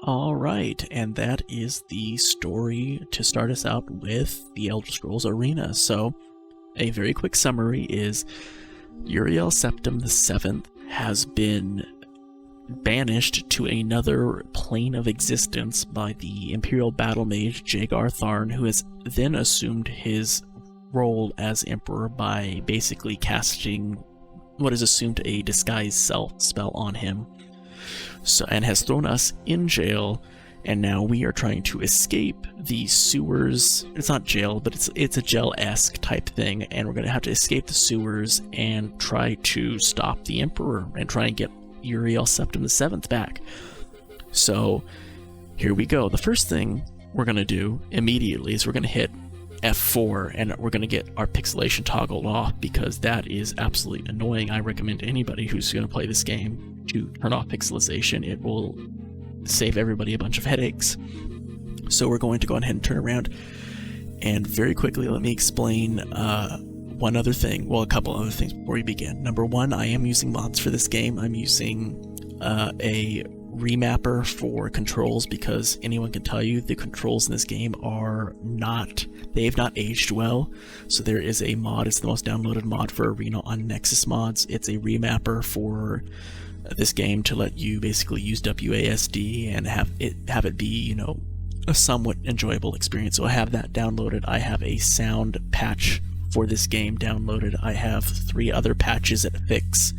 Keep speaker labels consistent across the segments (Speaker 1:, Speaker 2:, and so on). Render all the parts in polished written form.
Speaker 1: All right, and that is the story to start us out with the Elder Scrolls Arena. So, a very quick summary is Uriel Septim VII has been banished to another plane of existence by the Imperial Battle Mage Jagar Tharn, who has then assumed his role as Emperor by basically casting what is assumed a disguise self spell on him. So, and has thrown us in jail, and now we are trying to escape the sewers. It's not jail, but it's a jail-esque type thing, and we're going to have to escape the sewers and try to stop the Emperor and try and get Uriel Septim VII back. So here we go. The first thing we're going to do immediately is we're going to hit F4, and we're going to get our pixelation toggled off, because that is absolutely annoying. I recommend anybody who's going to play this game to turn off pixelization. It will save everybody a bunch of headaches. So we're going to go ahead and turn around, and very quickly let me explain one other thing, well, a couple other things before we begin. Number one, I am using mods for this game. I'm using a remapper for controls, because anyone can tell you the controls in this game are not, they've not aged well. So there is a mod, it's the most downloaded mod for Arena on Nexus Mods. It's a remapper for this game to let you basically use WASD and have it be, you know, a somewhat enjoyable experience. So I have that downloaded. I have a sound patch for this game downloaded. I have 3 other patches that fix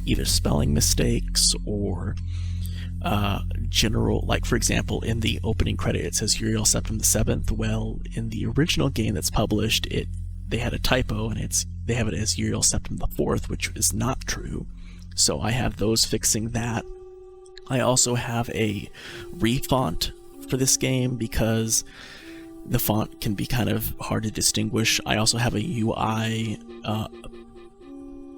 Speaker 1: either spelling mistakes or general, like for example, in the opening credit it says Uriel Septim VII. Well, in the original game that's published, they had a typo, and they have it as Uriel Septim IV, which is not true. So I have those fixing that. I also have a refont for this game because the font can be kind of hard to distinguish. I also have a UI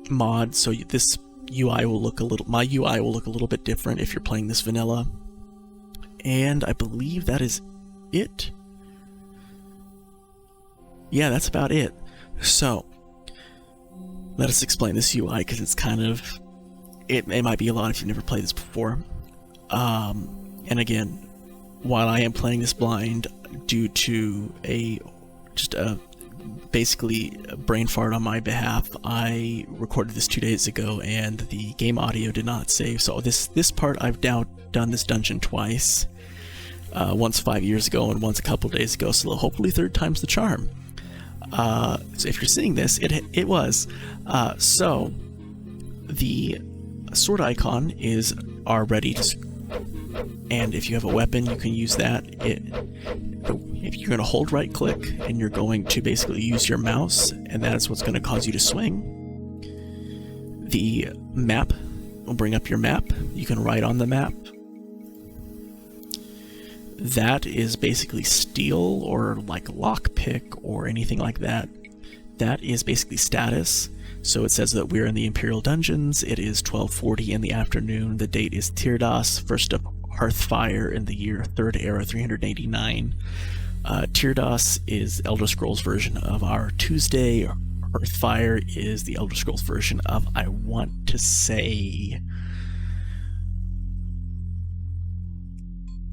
Speaker 1: mod, so this UI will look my UI will look a little bit different if you're playing this vanilla. And I believe that is it. Yeah, that's about it. So let us explain this UI, because it's kind of, it might be a lot if you've never played this before. And again, while I am playing this blind due to basically a brain fart on my behalf, I recorded this 2 days ago and the game audio did not save. So this part, I've now done this dungeon twice, once 5 years ago and once a couple days ago, so hopefully third time's the charm. So if you're seeing this, it was. So the sword icon is our ready to, and if you have a weapon, you can use that. If you're going to hold right click, and you're going to basically use your mouse, and that is what's going to cause you to swing. The map will bring up your map. You can write on the map. That is basically steal or like lockpick or anything like that. That is basically status. So it says that we're in the Imperial Dungeons. It is 12:40 in the afternoon. The date is Tyrdos, first of Hearthfire in the year 3rd Era 389. Tyrdos is Elder Scrolls version of our Tuesday. Hearthfire is the Elder Scrolls version of, I want to say,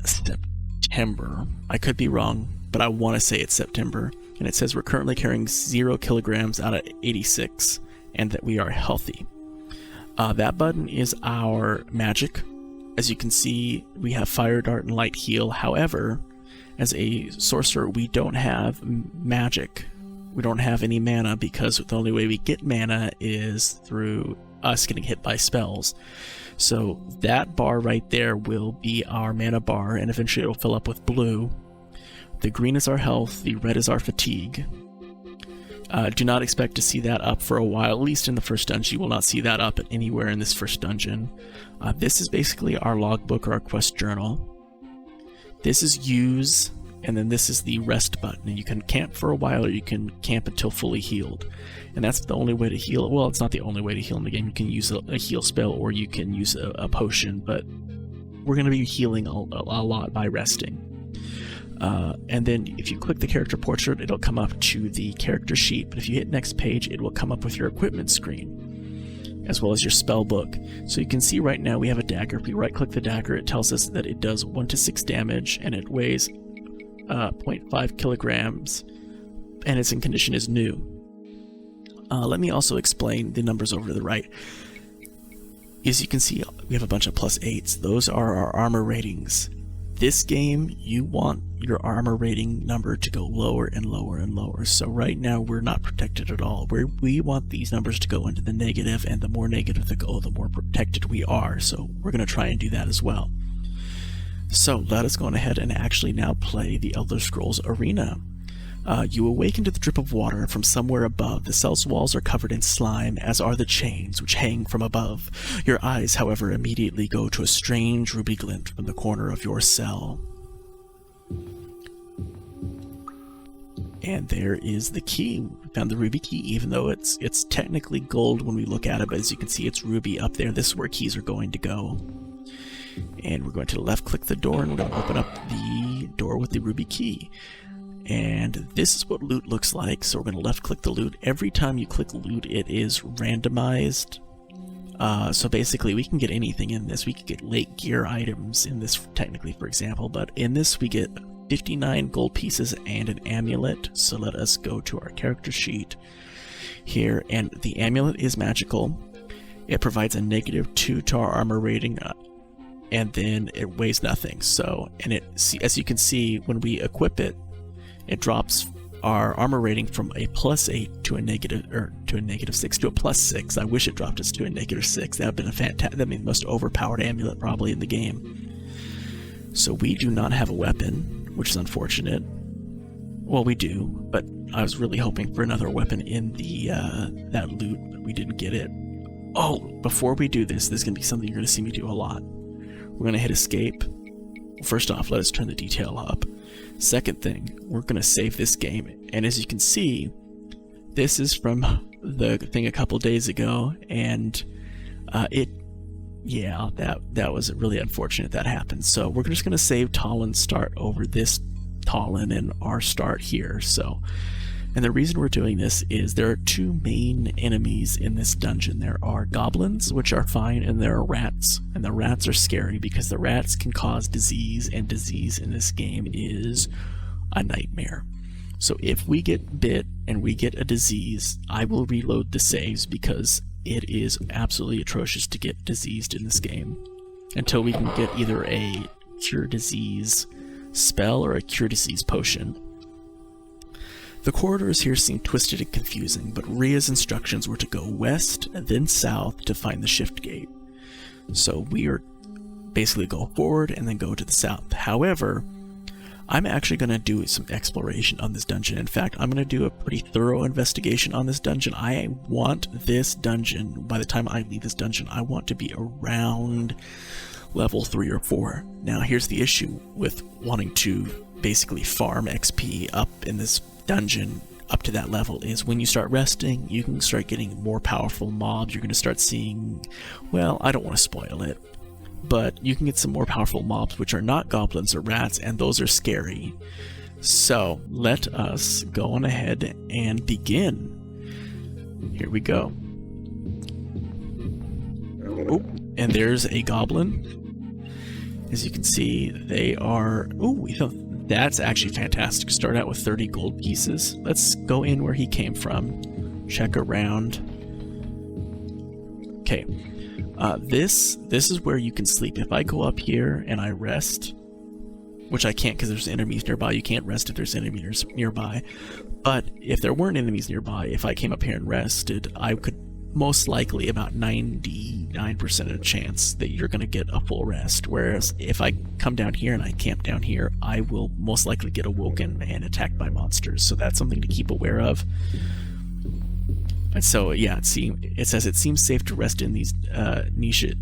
Speaker 1: September. I could be wrong, but I want to say it's September. And it says we're currently carrying 0 kilograms out of 86, and that we are healthy. That button is our magic. As you can see, we have Fire Dart and Light Heal. However, as a sorcerer, we don't have magic. We don't have any mana, because the only way we get mana is through us getting hit by spells. So that bar right there will be our mana bar, and eventually it'll fill up with blue. The green is our health, the red is our fatigue. Do not expect to see that up for a while, at least in the first dungeon. You will not see that up anywhere in this first dungeon. This is basically our logbook or our quest journal. This is use, and then this is the rest button. And you can camp for a while, or you can camp until fully healed. And that's the only way to heal. Well, it's not the only way to heal in the game. You can use a heal spell, or you can use a potion, but we're going to be healing a lot by resting. And then if you click the character portrait, it'll come up to the character sheet, but if you hit next page, it will come up with your equipment screen. as well as your spell book. So you can see right now we have a dagger. If we right click the dagger, it tells us that it does 1 to 6 damage and it weighs 0.5 kilograms and its in condition is new. Let me also explain the numbers over to the right. As you can see, we have a bunch of +8s. Those are our armor ratings. This game, you want your armor rating number to go lower and lower and lower. So right now, we're not protected at all. We want these numbers to go into the negative, and the more negative they go, the more protected we are. So we're going to try and do that as well. So let us go on ahead and actually now play the Elder Scrolls Arena. You awaken to the drip of water from somewhere above. The cell's walls are covered in slime, as are the chains which hang from above. Your eyes, however, immediately go to a strange ruby glint from the corner of your cell. And there is the key. We found the ruby key, even though it's technically gold when we look at it, but as you can see, it's ruby up there. This is where keys are going to go. And we're going to left-click the door, and we're going to open up the door with the ruby key. And this is what loot looks like. So we're going to left click the loot. Every time you click loot, it is randomized. So basically we can get anything in this. We could get late gear items in this technically, for example, but in this we get 59 gold pieces and an amulet. So let us go to our character sheet here, and the amulet is magical. It provides a -2 to our armor rating, and then it weighs nothing. So, and as you can see, when we equip it, it drops our armor rating from a +8 to a -6 to a +6. I wish it dropped us to a -6. That would have been a fantastic. That'd be the most overpowered amulet probably in the game. So we do not have a weapon, which is unfortunate. Well, we do, but I was really hoping for another weapon in the that loot, but we didn't get it. Oh, before we do this, this is gonna be something you're gonna see me do a lot. We're gonna hit escape. First off, let us turn the detail up. Second thing, we're going to save this game, and as you can see, this is from the thing a couple days ago, and that was really unfortunate that happened. So we're just going to save Talon's start over this Talon and our start here. So, and the reason we're doing this is there are 2 main enemies in this dungeon. There are goblins, which are fine, and there are rats. And the rats are scary because the rats can cause disease, and disease in this game is a nightmare. So if we get bit and we get a disease, I will reload the saves because it is absolutely atrocious to get diseased in this game until we can get either a cure disease spell or a cure disease potion. The corridors here seem twisted and confusing, but Ria's instructions were to go west, then south to find the shift gate. So we are basically go forward and then go to the south. However, I'm actually going to do some exploration on this dungeon. In fact, I'm going to do a pretty thorough investigation on this dungeon. I want this dungeon, by the time I leave this dungeon, I want to be around level 3 or 4. Now, here's the issue with wanting to basically farm XP up in this dungeon up to that level is when you start resting, you can start getting more powerful mobs. You're going to start seeing, well, I don't want to spoil it, but you can get some more powerful mobs which are not goblins or rats, and those are scary. So let us go on ahead and begin. Here we go. Oh, and there's a goblin. As you can see, they are... Oh, that's actually fantastic. Start out with 30 gold pieces. Let's go in where he came from. Check around. Okay. This is where you can sleep. If I go up here and I rest, which I can't because there's enemies nearby. You can't rest if there's enemies nearby. But if there weren't enemies nearby, if I came up here and rested, I could most likely about 99% of the chance that you're going to get a full rest. Whereas if I come down here and I camp down here, I will most likely get awoken and attacked by monsters. So that's something to keep aware of. And so, yeah, it says it seems safe to rest in these niches.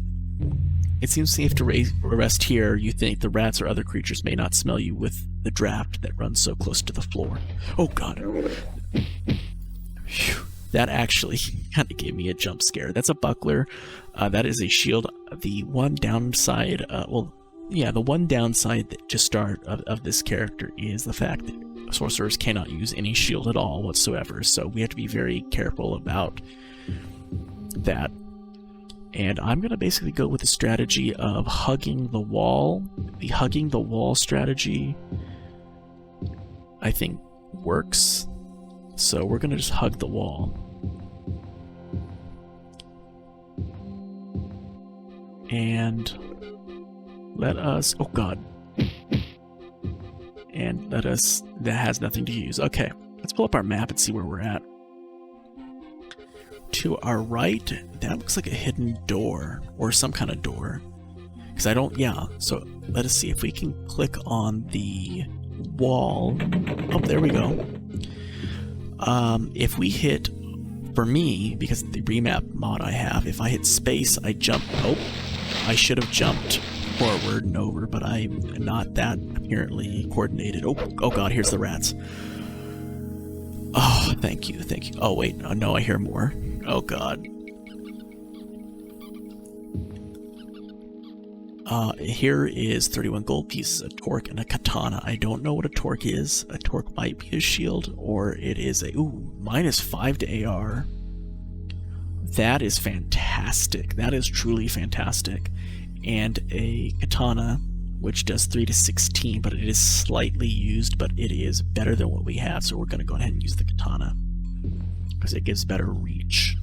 Speaker 1: It seems safe to rest here. You think the rats or other creatures may not smell you with the draft that runs so close to the floor. Oh, God. Whew. That actually kind of gave me a jump scare. That's a buckler. That is a shield. The one downside, the one downside that to start of this character is the fact that sorcerers cannot use any shield at all whatsoever. So we have to be very careful about that. And I'm going to basically go with the strategy of hugging the wall. The hugging the wall strategy, I think, works. So we're going to just hug the wall. And let us... Oh, God. And let us... That has nothing to use. Okay, let's pull up our map and see where we're at. To our right, that looks like a hidden door, or some kind of door. Because I don't... Yeah, so let us see if we can click on the wall. Oh, there we go. If we hit... For me, because of the remap mod I have, if I hit space, I jump... Oh, I should have jumped forward and over, but I'm not that apparently coordinated. Oh God, here's the rats. Oh, thank you. Oh, wait, no, I hear more. Oh, God. Here is 31 gold pieces, a torque, and a katana. I don't know what a torque is. A torque might be a shield, or it is a... Ooh, -5 to AR. That is fantastic. That is truly fantastic. And a katana, which does 3 to 16, but it is slightly used, but it is better than what we have, so we're going to go ahead and use the katana, because it gives better reach.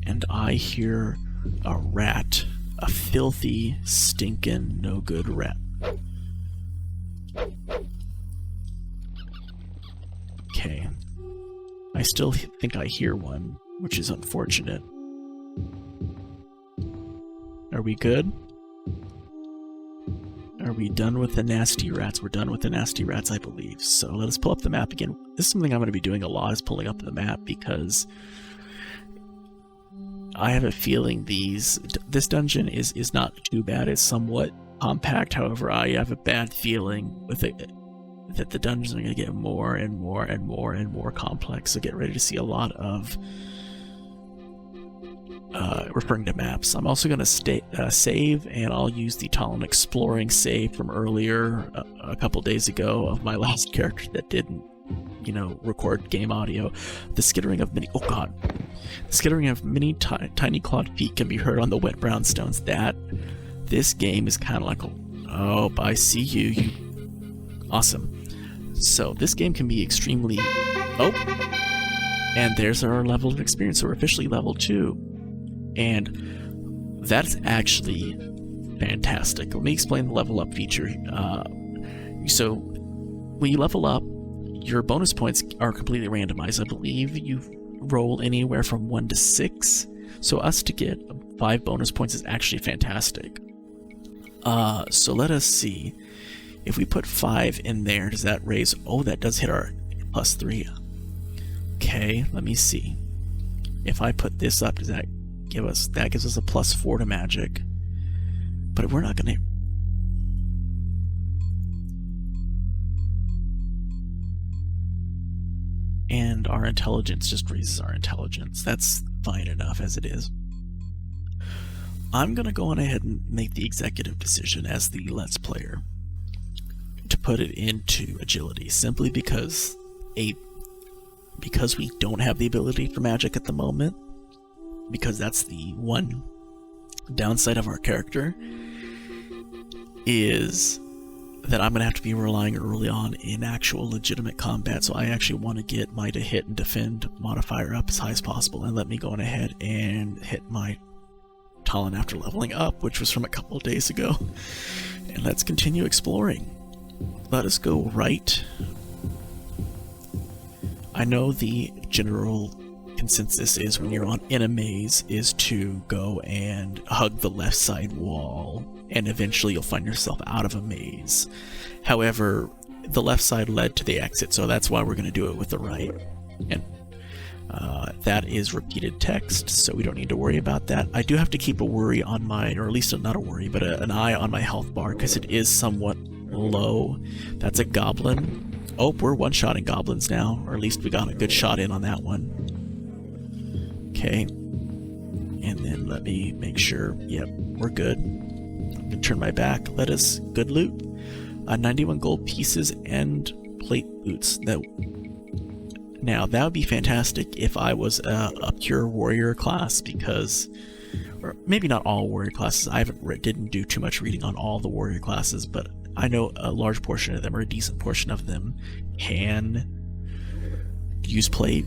Speaker 1: And I hear a rat. A filthy, stinking, no good rat. Okay. I still think I hear one, which is unfortunate. Are we good? Are we done with the nasty rats? We're done with the nasty rats, I believe. So let us pull up the map again. This is something I'm going to be doing a lot, is pulling up the map, because I have a feeling this dungeon is not too bad. It's somewhat compact. However, I have a bad feeling with it that the dungeons are going to get more and more and more and more complex. So get ready to see a lot of referring to maps. I'm also going to save, and I'll use the Talon Exploring save from earlier, a couple days ago, of my last character that didn't, record game audio. The skittering of many... Oh, God. The skittering of many tiny clawed feet can be heard on the wet brown stones. This game is kind of like... Oh, I see you. Awesome. So, this game can be extremely... Oh! And there's our level of experience. So we're officially level 2. And that's actually fantastic. Let me explain the level up feature. So when you level up, your bonus points are completely randomized. I believe you roll anywhere from 1 to 6. So us to get 5 bonus points is actually fantastic. So let us see. If we put 5 in there, does that raise... Oh, that does hit our +3. Okay, let me see. If I put this up, does that give us... That gives us a +4 to magic. But we're not going to... And our intelligence just raises our intelligence. That's fine enough as it is. I'm going to go on ahead and make the executive decision as the Let's Player to put it into agility, simply because we don't have the ability for magic at the moment, because that's the one downside of our character, is that I'm going to have to be relying early on in actual legitimate combat, so I actually want to get my to hit and defend modifier up as high as possible, and let me go on ahead and hit my Talon after leveling up, which was from a couple of days ago. And let's continue exploring. Let us go right. I know the general consensus is when you're in a maze is to go and hug the left side wall, and eventually you'll find yourself out of a maze. However, the left side led to the exit, so that's why we're going to do it with the right. And that is repeated text, so we don't need to worry about that. I do have to keep a worry on my, or at least not a worry, but an eye on my health bar, because it is somewhat low. That's a goblin. Oh, we're one-shotting goblins now, or at least we got a good shot in on that one. Okay. And then let me make sure, yep, we're good. I'm going to turn my back. Let us, good loot. 91 gold pieces and plate boots. Now, that would be fantastic if I was a pure warrior class, because, or maybe not all warrior classes. I didn't do too much reading on all the warrior classes, but I know a large portion of them, or a decent portion of them, can use plate.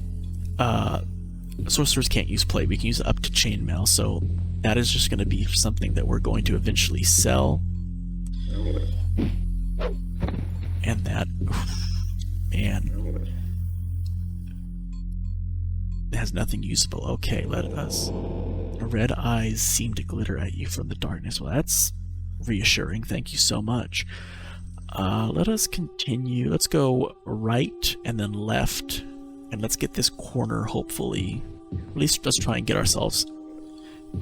Speaker 1: Sorcerers can't use plate. We can use up to chainmail, so that is just going to be something that we're going to eventually sell. And that, man, it has nothing usable. Okay, let us. Red eyes seem to glitter at you from the darkness. Well, that's reassuring. Thank you so much. Let us continue. Let's go right and then left, and let's get this corner, hopefully. At least let's try and get ourselves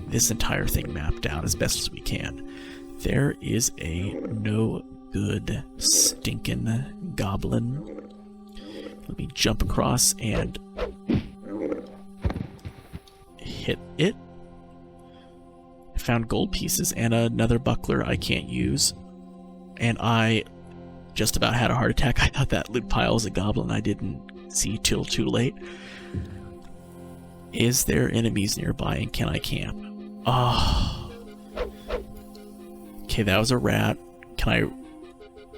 Speaker 1: this entire thing mapped out as best as we can. There is a no good stinking goblin. Let me jump across and hit it. I found gold pieces and another buckler I can't use. And I just about had a heart attack. I thought that loot pile was a goblin. I didn't see till too late. Is there enemies nearby and can I camp? Oh. Okay, that was a rat. Can I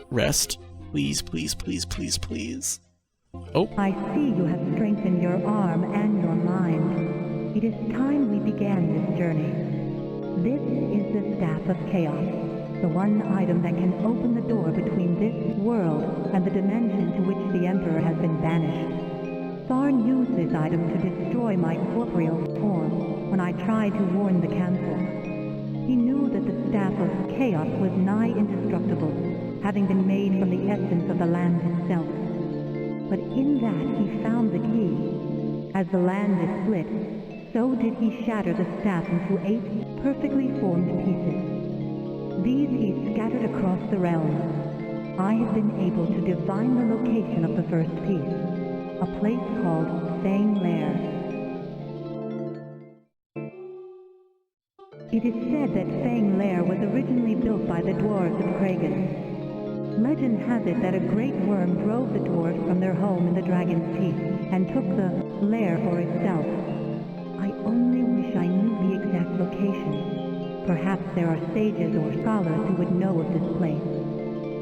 Speaker 1: rest? Please, please, please, please, please. Oh.
Speaker 2: I see you have strengthened your arm and your mind. It is time we began this journey. This is the Staff of Chaos, the one item that can open the door between this world and the dimension to which the Emperor has been banished. Tharn used this item to destroy my corporeal form when I tried to warn the Council. He knew that the Staff of Chaos was nigh indestructible, having been made from the essence of the land itself. But in that he found the key. As the land is split, so did he shatter the staff into 8 perfectly formed pieces. These he scattered across the realm. I have been able to divine the location of the first piece, a place called Thane Lair. It is said that Thane Lair was originally built by the dwarves of Kragan. Legend has it that a great worm drove the dwarves from their home in the Dragon's Teeth and took the lair for itself. I only wish I knew the exact location. Perhaps there are sages or scholars who would know of this place.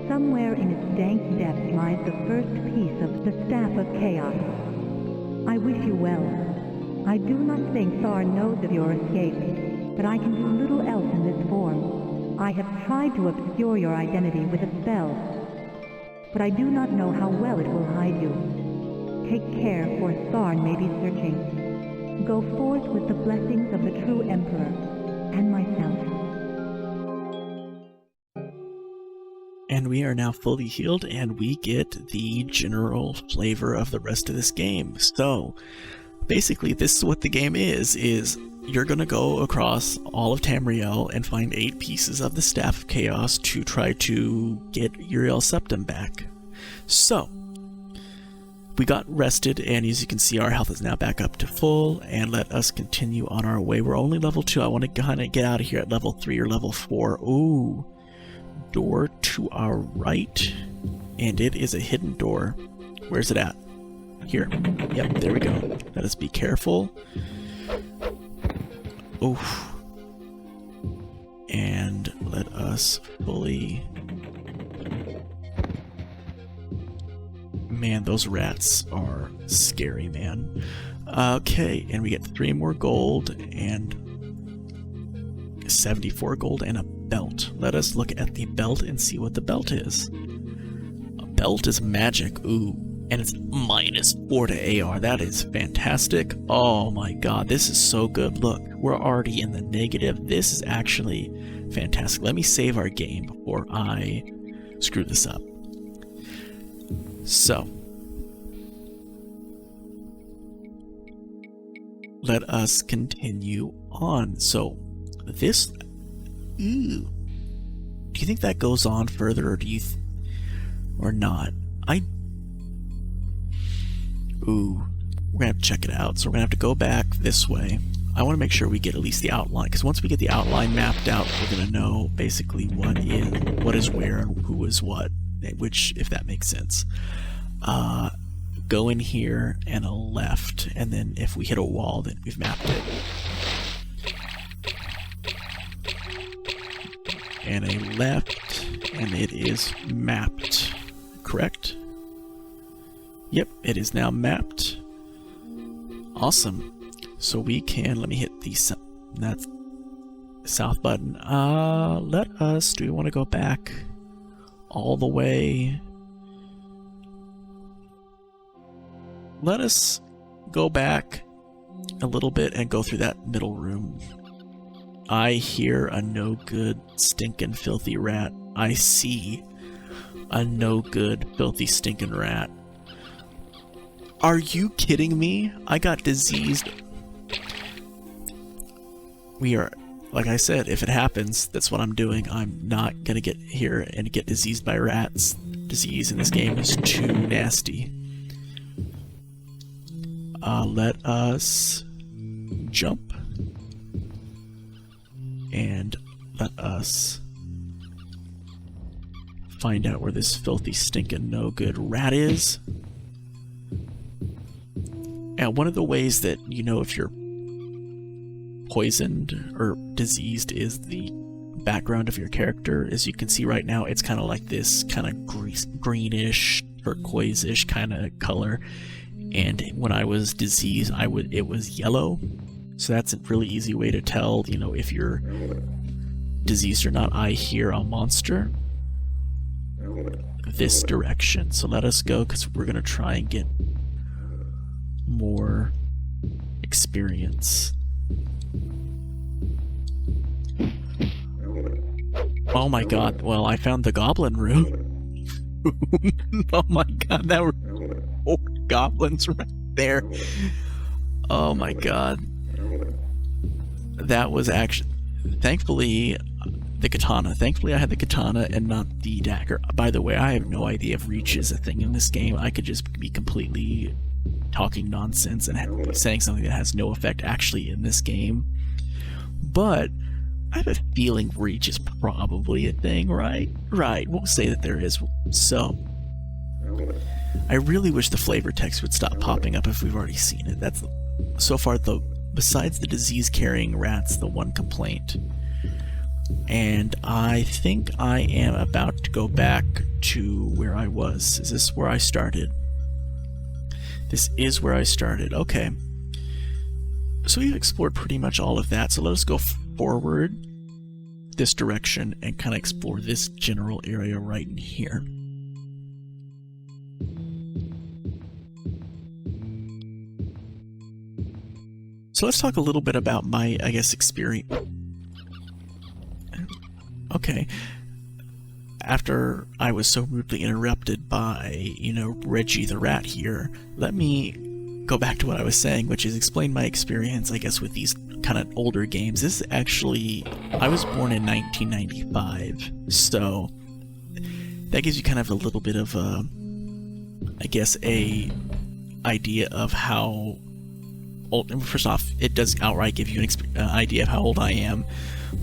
Speaker 2: Somewhere in its dank depths lies the first piece of the Staff of Chaos. I wish you well. I do not think Tharn knows of your escape, but I can do little else in this form. I have tried to obscure your identity with a spell, but I do not know how well it will hide you. Take care, for Tharn may be searching. Go forth with the blessings of the true Emperor, and myself.
Speaker 1: And we are now fully healed, and we get the general flavor of the rest of this game. So, basically, this is what the game is you're gonna go across all of Tamriel and find 8 pieces of the Staff of Chaos to try to get Uriel Septim back. So, we got rested, and as you can see, our health is now back up to full, and let us continue on our way. We're only level 2. I want to kind of get out of here at level 3 or level 4. Ooh, door to our right, and it is a hidden door. Where's it at? Here. Yep, there we go. Let us be careful. Oof. And let us fully... Man, those rats are scary, man. Okay, and we get 3 more gold and 74 gold and a belt. Let us look at the belt and see what the belt is. A belt is magic. Ooh. And it's -4 to AR. That is fantastic. Oh my god, this is so good. Look, we're already in the negative. This is actually fantastic. Let me save our game before I screw this up. So, let us continue on. So, this... Ooh. Do you think that goes on further, or do you... or not? Ooh, we're gonna have to check it out. So we're gonna have to go back this way. I want to make sure we get at least the outline, because once we get the outline mapped out, we're gonna know basically what is where and who is what, which, if that makes sense. go in here and a left, and then if we hit a wall, then we've mapped it. And a left, and it is mapped. Correct? Yep, it is now mapped. Awesome. So we can, let me hit the that's south button. Let us, do we want to go back all the way? Let us go back a little bit and go through that middle room. I hear a no good, stinking, filthy rat. I see a no good, filthy, stinking rat. Are you kidding me? I got diseased. We are, like I said, if it happens, that's what I'm doing. I'm not gonna get here and get diseased by rats. Disease in this game is too nasty. Let us jump. And let us find out where this filthy, stinking, no good rat is. And one of the ways that you know if you're poisoned or diseased is the background of your character. As you can see right now, it's kind of like this kind of greenish, turquoise-ish kind of color. And when I was diseased, it was yellow. So that's a really easy way to tell, you know, if you're diseased or not. I hear a monster this direction. So let us go, because we're going to try and get more experience. Oh my god, well, I found the goblin room. Oh my god, that were 4 goblins right there. Oh my god. That was actually, thankfully, the katana. Thankfully I had the katana and not the dagger. By the way, I have no idea if reach is a thing in this game. I could just be completely talking nonsense and saying something that has no effect actually in this game. But I have a feeling reach is probably a thing, right? Right, we'll say that there is. So, I really wish the flavor text would stop popping up if we've already seen it. That's, so far, besides the disease-carrying rats, the one complaint. And I think I am about to go back to where I was. Is this where I started? This is where I started. Okay. So we've explored pretty much all of that. So let us go forward this direction and kind of explore this general area right in here. So let's talk a little bit about my, I guess, experience. Okay. After I was so rudely interrupted by, you know, Reggie the rat here, let me go back to what I was saying, which is explain my experience, I guess, with these kind of older games. This is actually, I was born in 1995, so that gives you kind of a little bit of a, I guess, a idea of how old. First off, it does outright give you an idea of how old I am,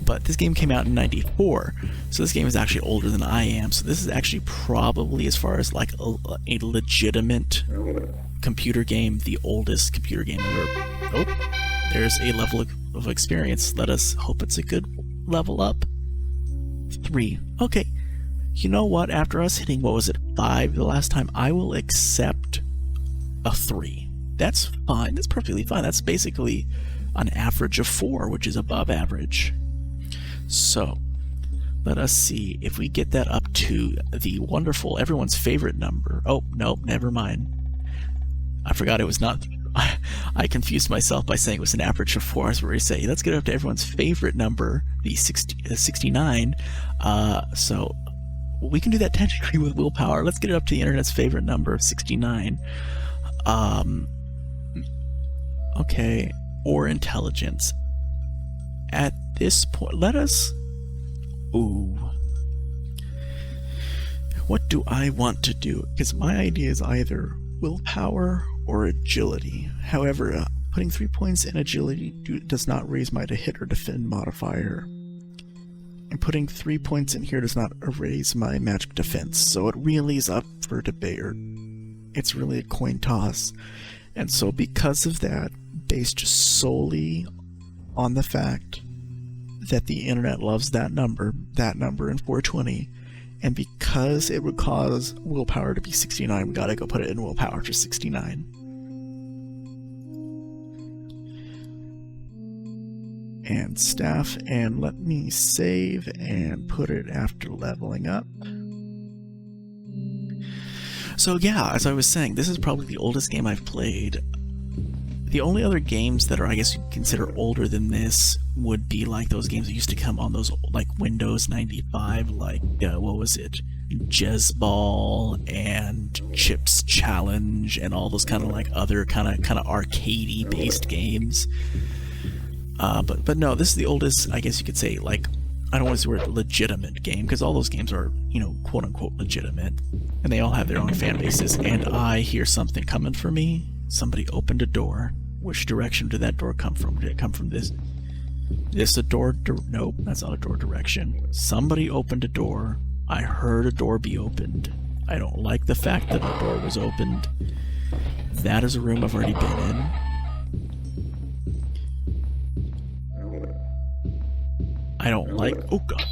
Speaker 1: but this game came out in 94, so this game is actually older than I am. So this is actually probably, as far as like a legitimate computer game, the oldest computer game ever. Oh, there's a level of experience. Let us hope it's a good level up. 3. Okay. You know what? After us hitting, what was it, 5 the last time, I will accept a 3. That's fine. That's perfectly fine. That's basically an average of 4, which is above average. So, let us see if we get that up to the wonderful, everyone's favorite number. Oh, no, never mind. I forgot it was not. I confused myself by saying it was an average of 4. I was ready to say, let's get it up to everyone's favorite number, the 69. So, we can do that technically with willpower. Let's get it up to the internet's favorite number of 69. Okay, or intelligence. At this point, let us... Ooh. What do I want to do? Because my idea is either willpower or agility. However, putting 3 points in agility does not raise my to hit or defend modifier. And putting 3 points in here does not raise my magic defense. So it really is up for debate. It's really a coin toss. And so because of that, based just solely on the fact that the internet loves that number in 420, and because it would cause willpower to be 69, we gotta go put it in willpower to 69. And staff, and let me save and put it after leveling up. So yeah, as I was saying, this is probably the oldest game I've played. The only other games that are, I guess, you'd consider older than this would be like those games that used to come on those like Windows 95, like what was it, Jezball and Chips Challenge and all those kind of like other kind of arcadey based games. But no, this is the oldest, I guess you could say, like, I don't want to say word legitimate game, because all those games are, you know, quote unquote legitimate, and they all have their own fan bases. And I hear something coming for me. Somebody opened a door. Which direction did that door come from? Did it come from this a door? Nope, that's not a door direction. Somebody opened a door. I heard a door be opened. I don't like the fact that a door was opened. That is a room I've already been in. I don't like... Oh, God.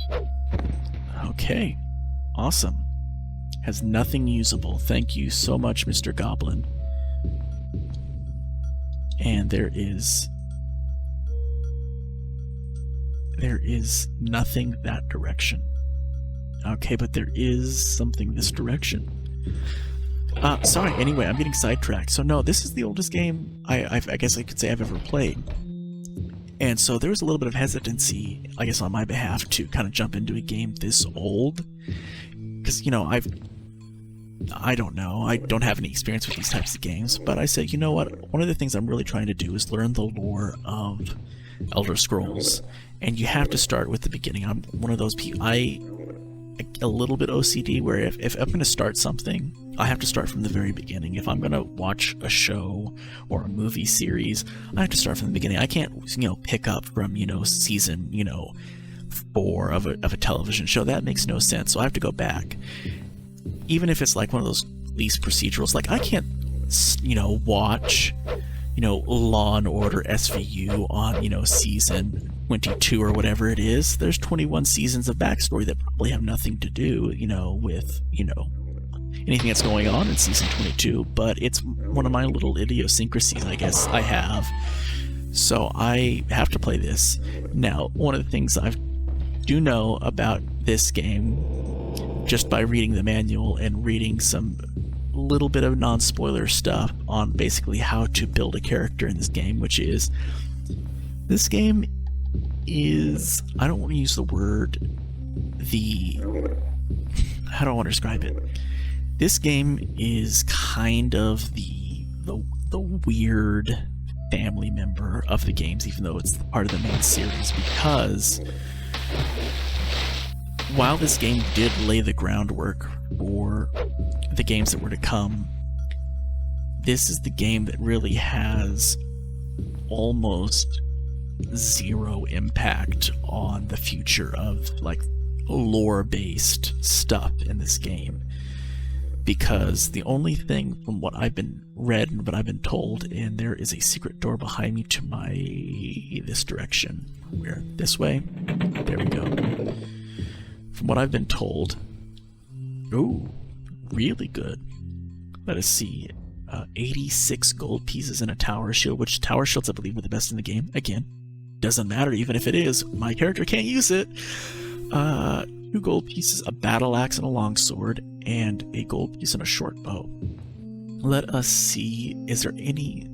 Speaker 1: Okay. Awesome. Has nothing usable. Thank you so much, Mr. Goblin. And there is nothing that direction. Okay, but there is something this direction. Sorry, anyway, I'm getting sidetracked. So no, this is the oldest game I guess I could say I've ever played. And so there was a little bit of hesitancy, I guess, on my behalf to kind of jump into a game this old. Because, you know, I don't know, I don't have any experience with these types of games, but I said, you know what, one of the things I'm really trying to do is learn the lore of Elder Scrolls, and you have to start with the beginning. I'm one of those people, a little bit OCD, where if I'm going to start something, I have to start from the very beginning. If I'm going to watch a show or a movie series, I have to start from the beginning. I can't, you know, pick up from, you know, season, you know, 4 of a television show. That makes no sense, so I have to go back. Even if it's like one of those police procedurals, like I can't, you know, watch, you know, Law and Order SVU on, you know, season 22 or whatever it is. There's 21 seasons of backstory that probably have nothing to do, you know, with, you know, anything that's going on in season 22, but it's one of my little idiosyncrasies, I guess, I have. So I have to play this. Now, one of the things I do know about this game, just by reading the manual and reading some little bit of non-spoiler stuff on basically how to build a character in this game, which is, this game is, I don't want to use the word, how do I want to describe it? This game is kind of the weird family member of the games, even though it's part of the main series, because while this game did lay the groundwork for the games that were to come, this is the game that really has almost zero impact on the future of like lore-based stuff in this game. Because the only thing from what I've been read and what I've been told, and there is a secret door behind me to this direction. Where? This way? There we go. From what I've been told, ooh, really good. Let us see, 86 gold pieces and a tower shield, which tower shields I believe are the best in the game. Again, doesn't matter, even if it is, my character can't use it. 2 gold pieces, a battle axe and a longsword, and a gold piece and a short bow. Let us see, is there any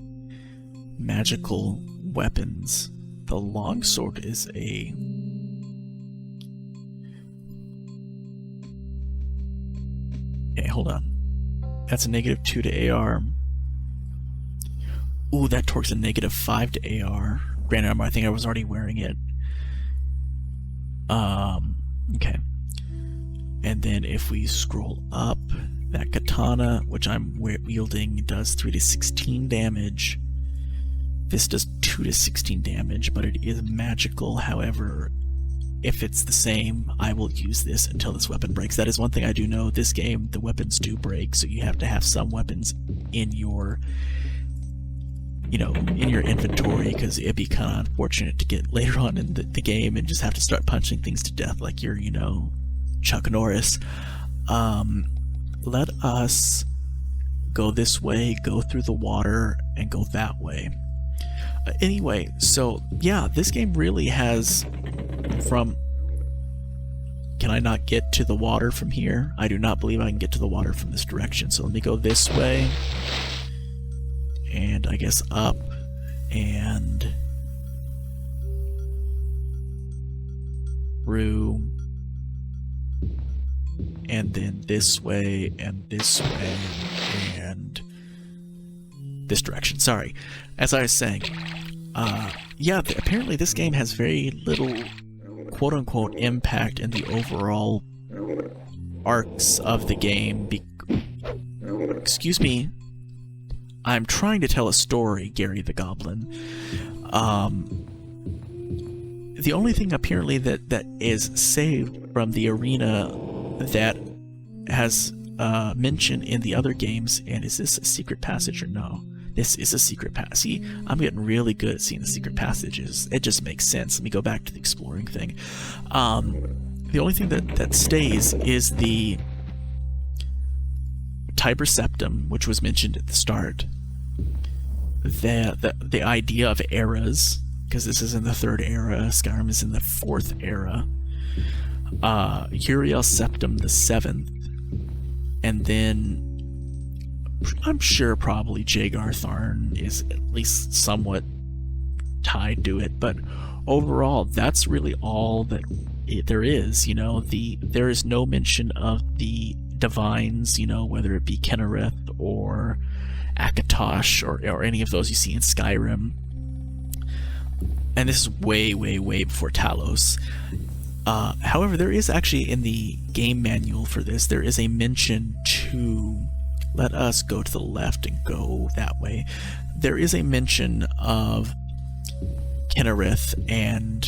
Speaker 1: magical weapons? The longsword is a... Okay, hold on. That's a -2 to AR. Ooh, that torque's a -5 to AR. Granted, I think I was already wearing it. Okay. And then if we scroll up, that katana, which I'm wielding, does 3 to 16 damage. This does 2 to 16 damage, but it is magical. However, if it's the same, I will use this until this weapon breaks. That is one thing I do know. This game, the weapons do break, so you have to have some weapons in your, in your inventory, because it'd be kind of unfortunate to get later on in the game and just have to start punching things to death like you're, Chuck Norris. Let us go this way, go through the water, and go that way. Anyway, so yeah, this game really has can I not get to the water from here? I do not believe I can get to the water from this direction, so let me go this way, and I guess up, and through, and then this way, and this way, and this direction. Sorry. As I was saying, yeah, apparently this game has very little quote-unquote impact in the overall arcs of the game. Excuse me. I'm trying to tell a story, Gary the Goblin. The only thing apparently that is saved from the arena that has mention in the other games, and is this a secret passage or no? This is a secret passage. See, I'm getting really good at seeing the secret passages. It just makes sense. Let me go back to the exploring thing. The only thing that stays is the Tiber Septum, which was mentioned at the start. The idea of eras, because this is in the 3rd era, Skyrim is in the 4th era. Uriel Septum the 7th, and then I'm sure probably Jagar-Tharn is at least somewhat tied to it, but overall that's really all that there is. There is no mention of the divines, whether it be Kennereth or Akatosh or any of those you see in Skyrim, and this is way before Talos. However, there is actually in the game manual for this, there is a mention to, let us go to the left and go that way. There is a mention of Kennereth and,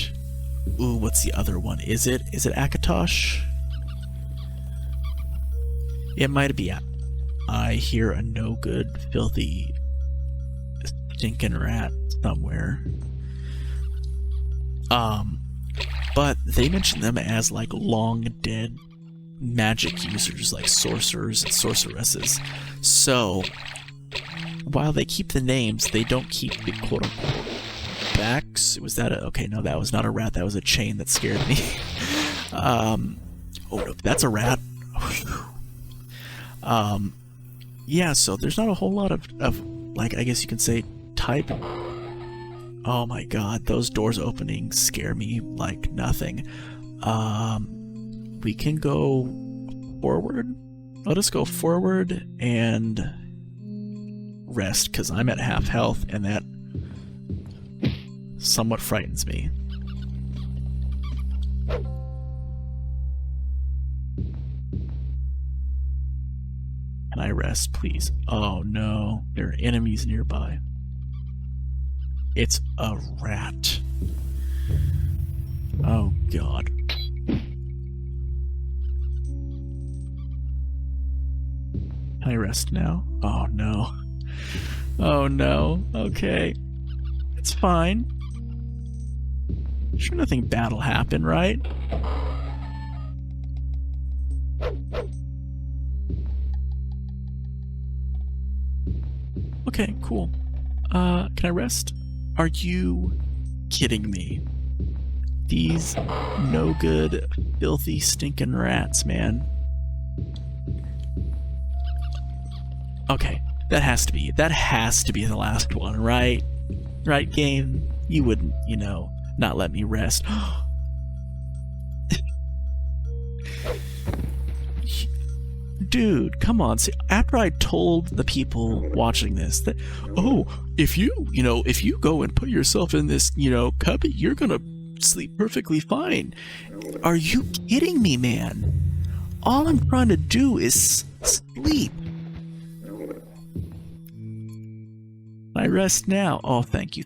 Speaker 1: what's the other one? Is it Akatosh? It might be. I hear a no good, filthy, stinking rat somewhere. But they mention them as like long dead magic users, like sorcerers and sorceresses. So while they keep the names, they don't keep the quote-unquote backs. Was that okay, no, that was not a rat, that was a chain that scared me. Oh no, that's a rat. Yeah, so there's not a whole lot of like, I guess you can say, type. Oh my god, those doors opening scare me like nothing. We can go forward. Let us go forward and rest, because I'm at half health, and that somewhat frightens me. Can I rest, please? Oh no, there are enemies nearby. It's a rat. Oh god. Can I rest now? Oh no. Oh no. Okay. It's fine. Sure, nothing bad will happen, right? Okay, cool. Can I rest? Are you kidding me? These no good, filthy, stinking rats, man. Okay, that has to be the last one, right? Right, game? You wouldn't, not let me rest. Dude, come on. See, after I told the people watching this that, if you go and put yourself in this, cubby, you're gonna sleep perfectly fine. Are you kidding me, man? All I'm trying to do is sleep. I rest now. Oh, thank you.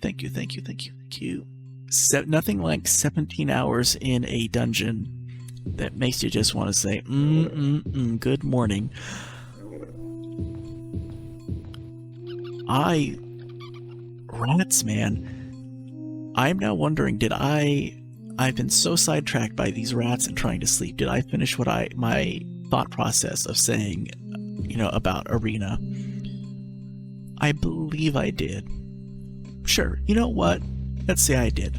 Speaker 1: nothing like 17 hours in a dungeon that makes you just want to say, good morning. Rats, man. I'm now wondering, I've been so sidetracked by these rats and trying to sleep. Did I finish my thought process of saying, about Arena? I believe I did. Sure, you know what? Let's say I did.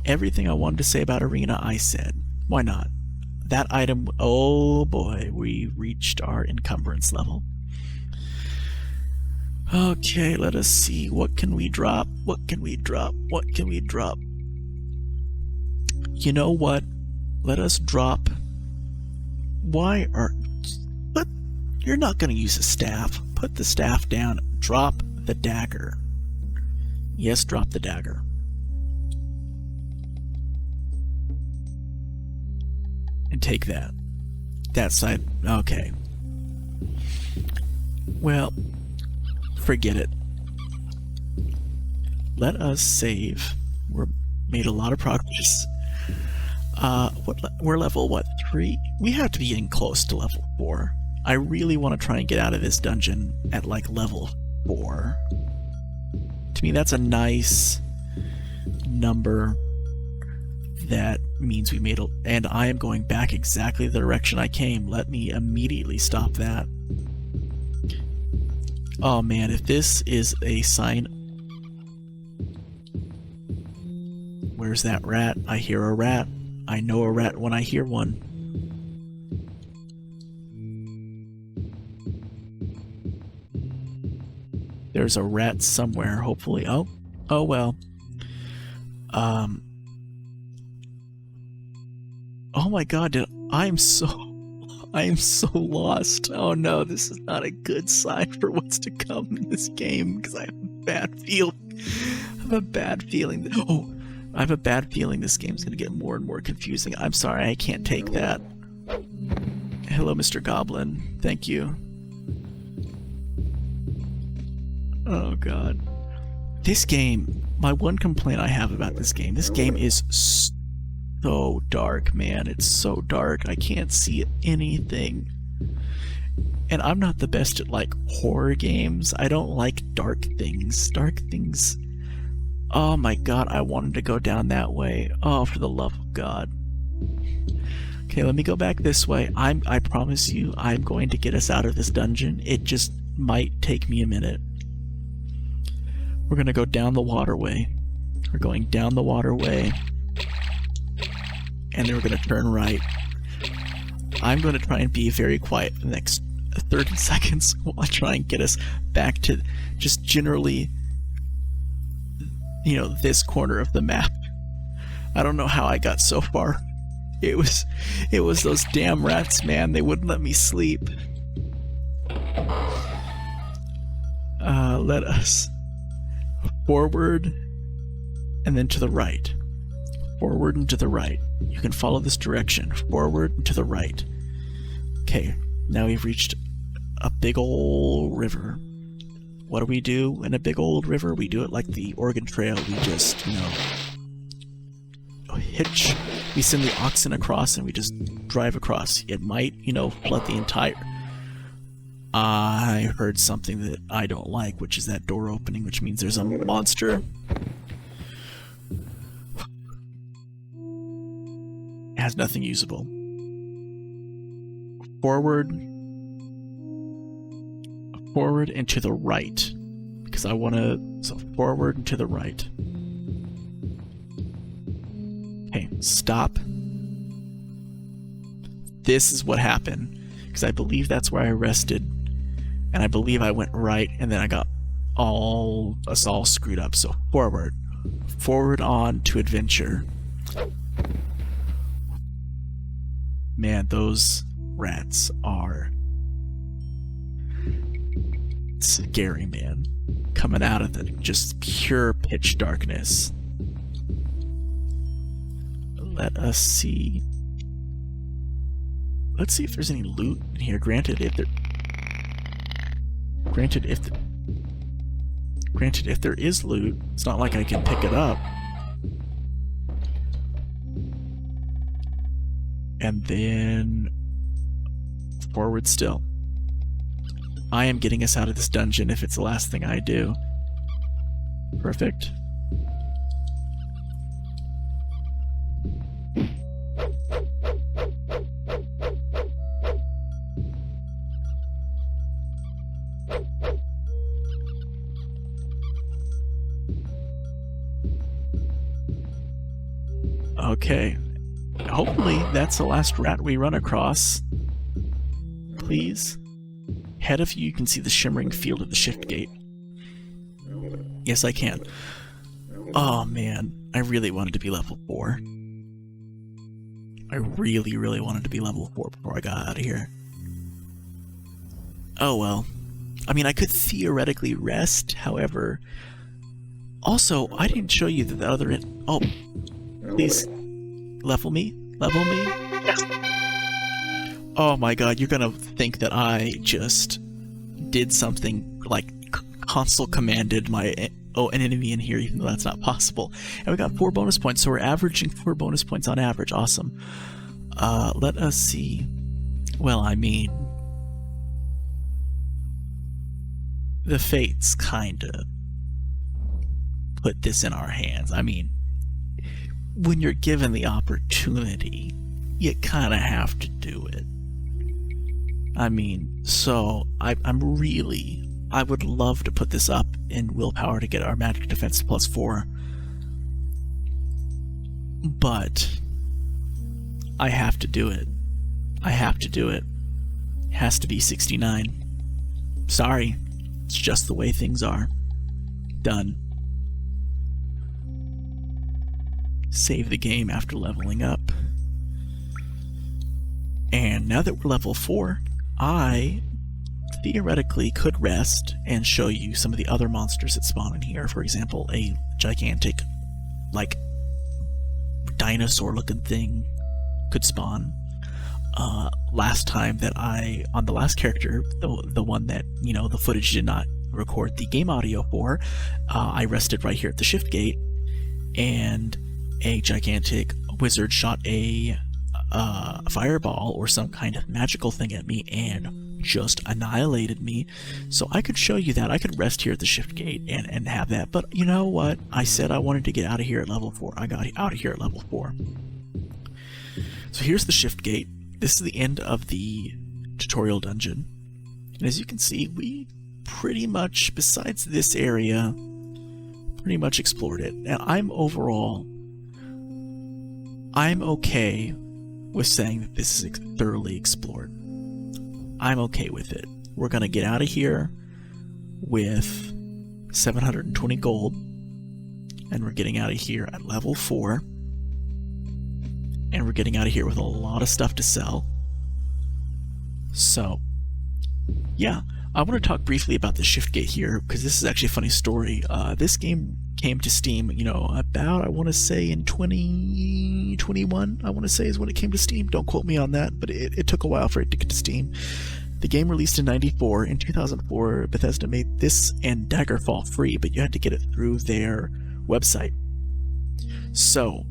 Speaker 1: Everything I wanted to say about Arena, I said. Why not? That item, oh boy, we reached our encumbrance level. Okay, let us see. What can we drop? What can we drop? What can we drop? You know what? Let us drop. But you're not going to use a staff. Put the staff down. Drop the dagger. Yes, drop the dagger. And take that. That side. Okay. Well, forget it. Let us save. We're made a lot of progress. We're level, 3? We have to be getting close to level 4. I really want to try and get out of this dungeon at, level 4. To me, that's a nice number. That means we made and I am going back exactly the direction I came. Let me immediately stop that. Oh man, if this is a sign... Where's that rat? I hear a rat. I know a rat when I hear one. There's a rat somewhere, hopefully. Oh well. Oh my god, I am so lost. Oh no, this is not a good sign for what's to come in this game, because I have a bad feeling. I have a bad feeling this game's going to get more and more confusing. I'm sorry, I can't take that. Hello, Mr. Goblin. Thank you. Oh god. This game, my one complaint I have about this game is so dark, man. It's so dark. I can't see anything. And I'm not the best at, horror games. I don't like dark things. Dark things... Oh my god, I wanted to go down that way. Oh, for the love of God. Okay, let me go back this way. I promise you, I'm going to get us out of this dungeon. It just might take me a minute. We're gonna go down the waterway. We're going down the waterway. And then we're going to turn right. I'm going to try and be very quiet for the next 30 seconds while I try and get us back to just generally, this corner of the map. I don't know how I got so far. It was those damn rats, man. They wouldn't let me sleep. Let us forward and then to the right. Forward and to the right. You can follow this direction. Forward and to the right. Okay, now we've reached a big old river. What do we do in a big old river? We do it like the Oregon Trail. We just, hitch. We send the oxen across and we just drive across. It might, flood the entire... I heard something that I don't like, which is that door opening, which means there's a monster. It has nothing usable. Forward and to the right, because I want to... So forward and to the right. Okay, stop. This is what happened, because I believe that's where I rested, and I believe I went right, and then I got us all screwed up. So forward on to adventure. Man, those rats are scary, man. Coming out of the just pure pitch darkness. Let us see. Let's see if there's any loot in here. Granted, if Granted, if there is loot, it's not like I can pick it up. And then forward still. I am getting us out of this dungeon if it's the last thing I do. Perfect. Okay. Hopefully that's the last rat we run across. Please. Ahead of you can see the shimmering field of the shift gate. Yes, I can. Oh man, I really wanted to be level 4. I really, really wanted to be level 4 before I got out of here. Oh well. I mean, I could theoretically rest, however... Also, I didn't show you the other end. Oh, please, level me? Level me?
Speaker 3: Yes.
Speaker 1: Oh my god, you're gonna think that I just did something like console commanded my an enemy in here, even though that's not possible. And we got 4 bonus points, so we're averaging 4 bonus points on average. Awesome. Let us see. Well, I mean, the fates kinda put this in our hands. I mean, when you're given the opportunity, you kind of have to do it. I mean, so I would love to put this up in willpower to get our magic defense to +4, but I have to do it. I have to do it. It has to be 69. Sorry, it's just the way things are. Done. Save the game after leveling up. And now that we're level 4, I theoretically could rest and show you some of the other monsters that spawn in here. For example, a gigantic, like, dinosaur-looking thing could spawn. Last time that on the last character, the one that, you know, the footage did not record the game audio for, I rested right here at the shift gate, and a gigantic wizard shot a fireball or some kind of magical thing at me and just annihilated me. So I could show you that. I could rest here at the shift gate and have that. But you know what? I said I wanted to get out of here at level 4. I got out of here at level 4. So here's the shift gate. This is the end of the tutorial dungeon. And as you can see, we pretty much, besides this area, pretty much explored it. And I'm okay with saying that this is thoroughly explored. I'm okay with it. We're gonna get out of here with 720 gold, and we're getting out of here at level 4, and we're getting out of here with a lot of stuff to sell. So, yeah, I want to talk briefly about the shift gate here, because this is actually a funny story. This game came to Steam, you know, about, I want to say in 2021, I want to say is when it came to Steam. Don't quote me on that, but it took a while for it to get to Steam. The game released in 94. In 2004, Bethesda made this and Daggerfall free, but you had to get it through their website. So,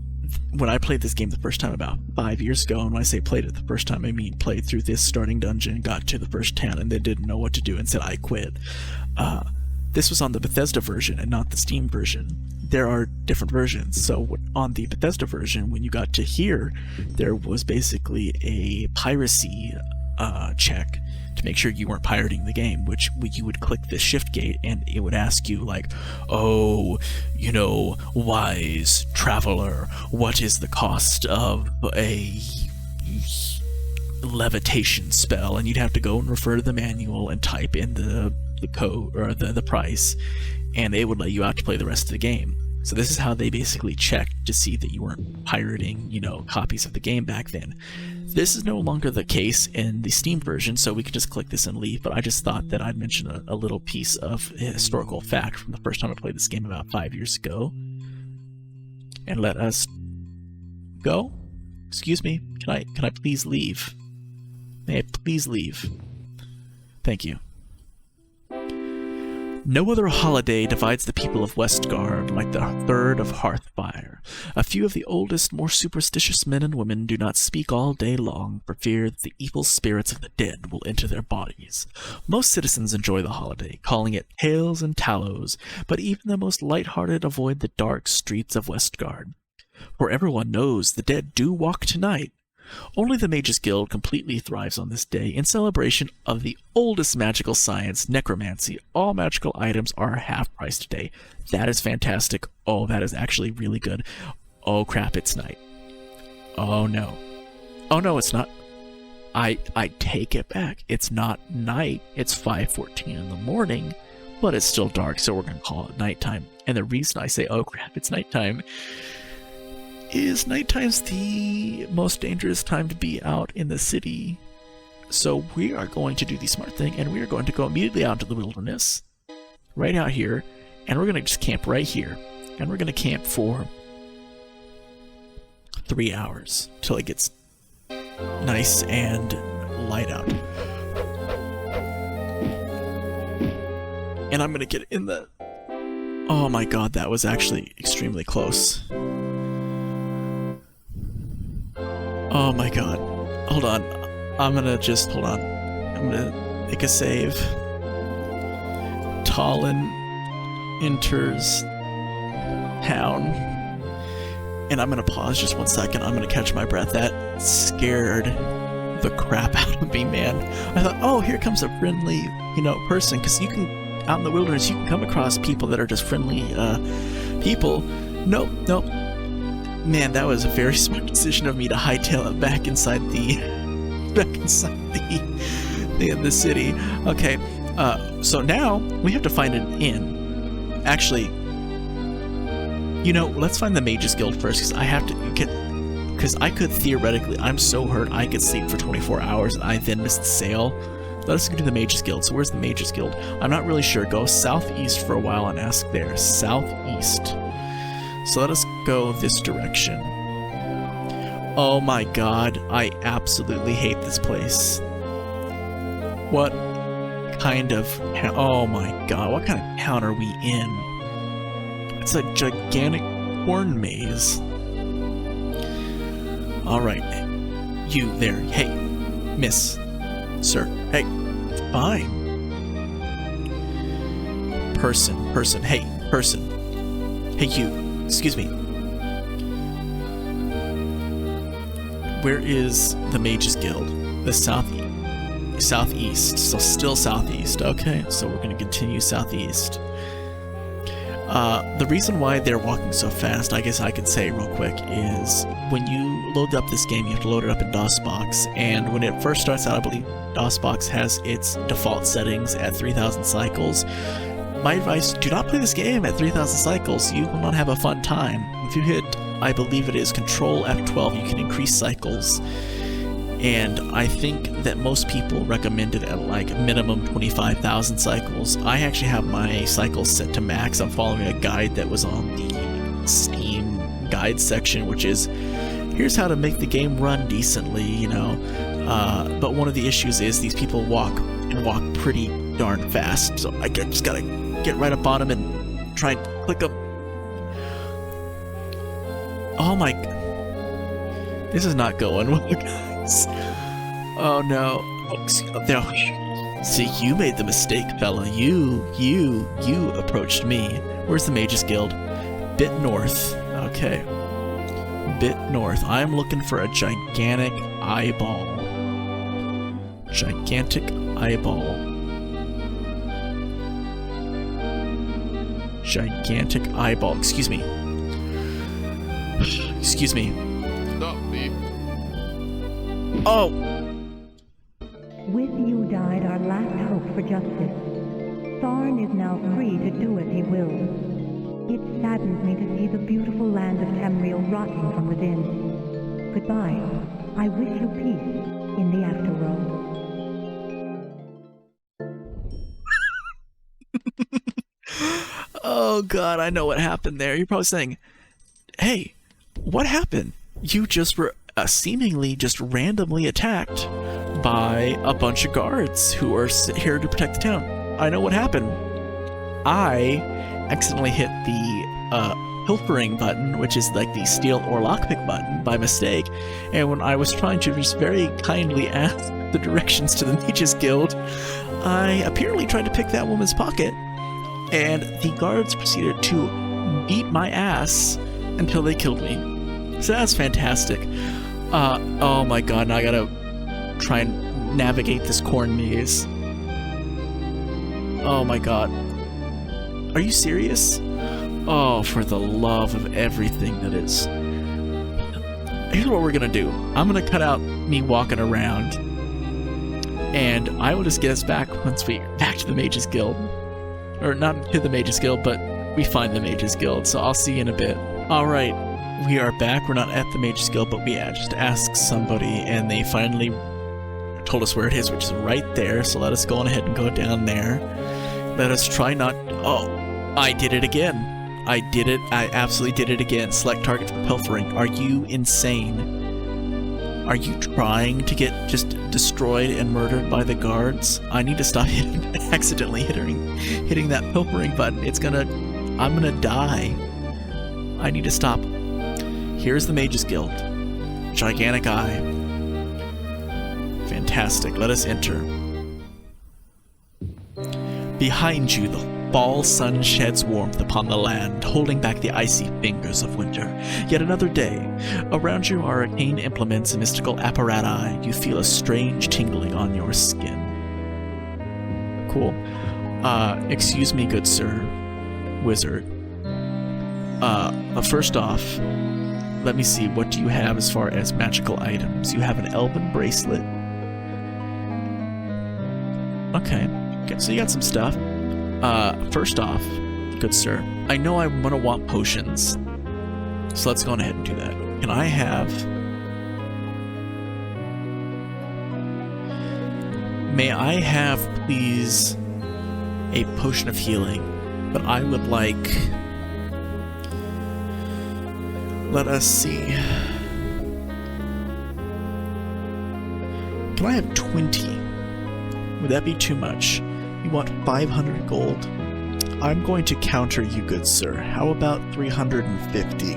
Speaker 1: when I played this game the first time about 5 years ago, and when I say played it the first time, I mean played through this starting dungeon, got to the first 10, and then didn't know what to do and said I quit. This was on the Bethesda version and not the Steam version. There are different versions. So on the Bethesda version, when you got to here, there was basically a piracy check to make sure you weren't pirating the game, which you would click the shift gate and it would ask you like, oh, you know, wise traveler, what is the cost of a levitation spell? And you'd have to go and refer to the manual and type in the code or the price, and they would let you out to play the rest of the game. So this is how they basically checked to see that you weren't pirating, you know, copies of the game back then. This is no longer the case in the Steam version, so we can just click this and leave, but I just thought that I'd mention a little piece of historical fact from the first time I played this game about 5 years ago. And let us go. Excuse me, can I please leave? May I please leave? Thank you. No other holiday divides the people of Westgard like the third of Hearthfire. A few of the oldest, more superstitious men and women do not speak all day long for fear that the evil spirits of the dead will enter their bodies. Most citizens enjoy the holiday, calling it Tales and Tallows, but even the most light-hearted avoid the dark streets of Westgard. For everyone knows the dead do walk tonight. Only the Mages Guild completely thrives on this day in celebration of the oldest magical science, necromancy. All magical items are half price today. That is fantastic. Oh, that is actually really good. Oh crap, it's night. Oh no. Oh no, it's not. I take it back. It's not night. It's 5:14 in the morning, but it's still dark, so we're going to call it nighttime. And the reason I say, oh crap, it's nighttime, is nighttime's the most dangerous time to be out in the city. So we are going to do the smart thing, and we are going to go immediately out into the wilderness, right out here, and we're going to just camp right here. And we're going to camp for 3 hours till it gets nice and light out. And I'm going to get in the... Oh my god, that was actually extremely close. Oh my god. Hold on. I'm gonna just... Hold on. I'm gonna make a save. Talon enters town. And I'm gonna pause just 1 second. I'm gonna catch my breath. That scared the crap out of me, man. I thought, oh, here comes a friendly, person. Because you can... Out in the wilderness, you can come across people that are just friendly, people. Nope. Man, that was a very smart decision of me to hightail it back inside the city. Okay, so now we have to find an inn. Actually, let's find the Mages Guild first, because I have to get... Because I could theoretically, I'm so hurt, I could sleep for 24 hours and I then miss the sale. Let us go to the Mages Guild. So where's the Mages Guild? I'm not really sure. Go southeast for a while and ask there. Southeast. So let us go this direction. Oh my god, I absolutely hate this place. What kind of... Oh my god, what kind of town are we in? It's a gigantic corn maze. Alright. You there. Hey. Miss. Sir. Hey. Fine. Person. Hey. Person. Hey, you. Excuse me. Where is the Mages Guild? The southeast. So still southeast. Okay, so we're going to continue southeast. The reason why they're walking so fast, I guess I could say real quick, is when you load up this game, you have to load it up in DOSBox, and when it first starts out, I believe DOSBox has its default settings at 3,000 cycles. My advice, do not play this game at 3,000 cycles. You will not have a fun time. If you hit, I believe it is Control F12, you can increase cycles. And I think that most people recommend it at like minimum 25,000 cycles. I actually have my cycles set to max. I'm following a guide that was on the Steam guide section, which is, here's how to make the game run decently, But one of the issues is these people walk pretty darn fast. So I just gotta get right up on them and try and click them. Oh my... This is not going well, guys. Oh no. See, you made the mistake, fella. You approached me. Where's the Mages Guild? Bit north. Okay. Bit north. I'm looking for a gigantic eyeball. Gigantic eyeball. Gigantic eyeball. Excuse me. Excuse me.
Speaker 3: Stop me.
Speaker 1: Oh!
Speaker 2: With you died our last hope for justice. Tharn is now free to do as he wills. It saddens me to see the beautiful land of Tamriel rotting from within. Goodbye. I wish you peace in the afterworld.
Speaker 1: Oh god, I know what happened there. You're probably saying, hey, what happened? You just were seemingly just randomly attacked by a bunch of guards who are here to protect the town. I know what happened. I accidentally hit the pilfering button, which is like the steal or lockpick button, by mistake. And when I was trying to just very kindly ask the directions to the Mages Guild, I apparently tried to pick that woman's pocket, and the guards proceeded to beat my ass until they killed me. So that's fantastic. Oh my god, now I gotta try and navigate this corn maze. Oh my god. Are you serious? Oh, for the love of everything that is. Here's what we're gonna do. I'm gonna cut out me walking around, and I will just get us back once we back to the Mages Guild. Or not to the Mages Guild, but we find the Mages Guild, so I'll see you in a bit. Alright, we are back. We're not at the Mages Guild, but we just asked somebody, and they finally told us where it is, which is right there, so let us go on ahead and go down there. Let us try not... Oh, I did it again. I did it. I absolutely did it again. Select target for pilfering. Are you insane? Are you trying to get just destroyed and murdered by the guards? I need to stop accidentally hitting that pilfering button. I'm gonna die. I need to stop. Here's the Mages Guild. Gigantic eye. Fantastic. Let us enter. Behind you, the fall sun sheds warmth upon the land, holding back the icy fingers of winter. Yet another day. Around you are arcane implements and mystical apparatus. You feel a strange tingling on your skin. Cool. Excuse me, good sir. Wizard. First off, let me see, what do you have as far as magical items? You have an elven bracelet. Okay, so you got some stuff. First off, good sir, I know I'm gonna want potions, so let's go on ahead and do that. Can I have... May I have, please, a potion of healing? But I would like... Let us see. Can I have 20? Would that be too much? You want 500 gold? I'm going to counter you, good sir. How about 350?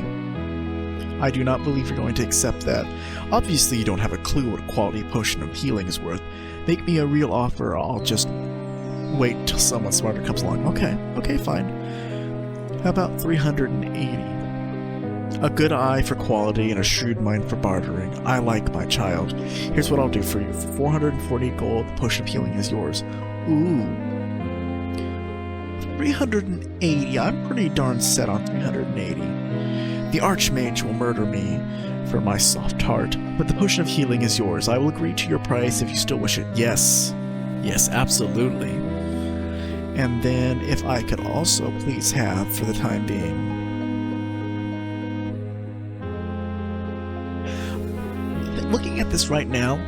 Speaker 1: I do not believe you're going to accept that. Obviously you don't have a clue what a quality potion of healing is worth. Make me a real offer, I'll just wait till someone smarter comes along. Okay, fine. How about 380? A good eye for quality and a shrewd mind for bartering. I like my child. Here's what I'll do for you. For 440 gold, the potion of healing is yours. Ooh. 380. I'm pretty darn set on 380. The Archmage will murder me for my soft heart, but the potion of healing is yours. I will agree to your price if you still wish it. Yes. Yes, absolutely. And then if I could also please have, for the time being... Looking at this right now,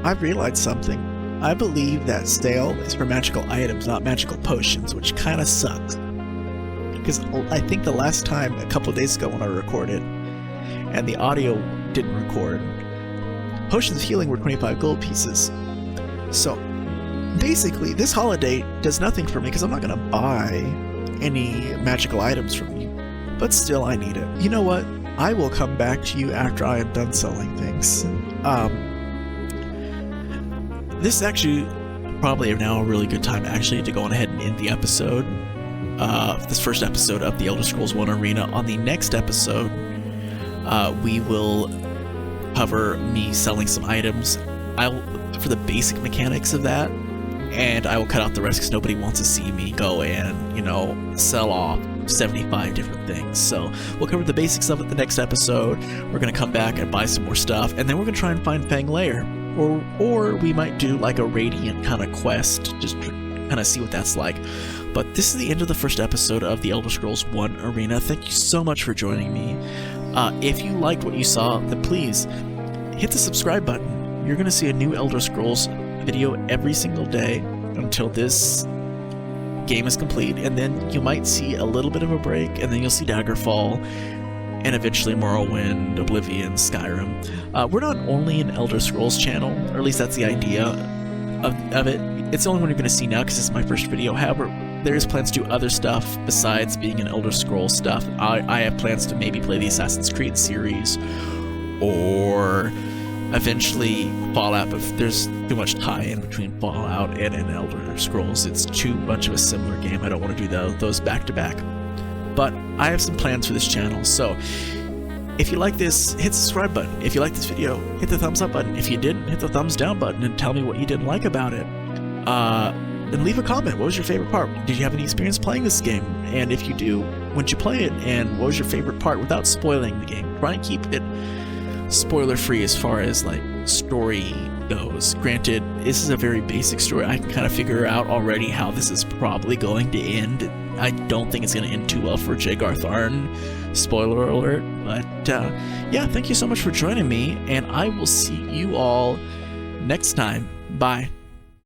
Speaker 1: I've realized something. I believe that stale is for magical items, not magical potions, which kind of sucks. Because I think the last time, a couple of days ago when I recorded, and the audio didn't record, potions of healing were 25 gold pieces. So, basically, this holiday does nothing for me because I'm not going to buy any magical items from you. But still, I need it. You know what? I will come back to you after I am done selling things. This is actually probably now a really good time actually to go on ahead and end the episode. This first episode of the Elder Scrolls 1 Arena. On the next episode, we will cover me selling some items. For the basic mechanics of that, and I will cut out the rest because nobody wants to see me go and, you know, sell off 75 different things. So we'll cover the basics of it the next episode. We're going to come back and buy some more stuff, and then we're going to try and find Fang Lair. Or we might do like a Radiant kind of quest, just kind of see what that's like. But this is the end of the first episode of the Elder Scrolls 1 Arena. Thank you so much for joining me. If you liked what you saw, then please hit the subscribe button. You're going to see a new Elder Scrolls video every single day until this game is complete, and then you might see a little bit of a break, and then you'll see Daggerfall, and eventually Morrowind, Oblivion, Skyrim. We're not only an Elder Scrolls channel, or at least that's the idea of it. It's the only one you're going to see now because it's my first video. However, there is plans to do other stuff besides being an Elder Scrolls stuff. I have plans to maybe play the Assassin's Creed series, or eventually Fallout, but there's too much tie-in between Fallout and an Elder Scrolls. It's too much of a similar game. I don't want to do those back-to-back. But I have some plans for this channel, so if you like this, hit the subscribe button. If you like this video, hit the thumbs up button. If you didn't, hit the thumbs down button and tell me what you didn't like about it. And leave a comment. What was your favorite part? Did you have any experience playing this game? And if you do, when did you play it? And what was your favorite part without spoiling the game? Try and keep it spoiler-free as far as like story goes. Granted, this is a very basic story. I can kind of figure out already how this is probably going to end. I don't think it's going to end too well for Jagar Tharn. Spoiler alert. But yeah, thank you so much for joining me, and I will see you all next time. Bye.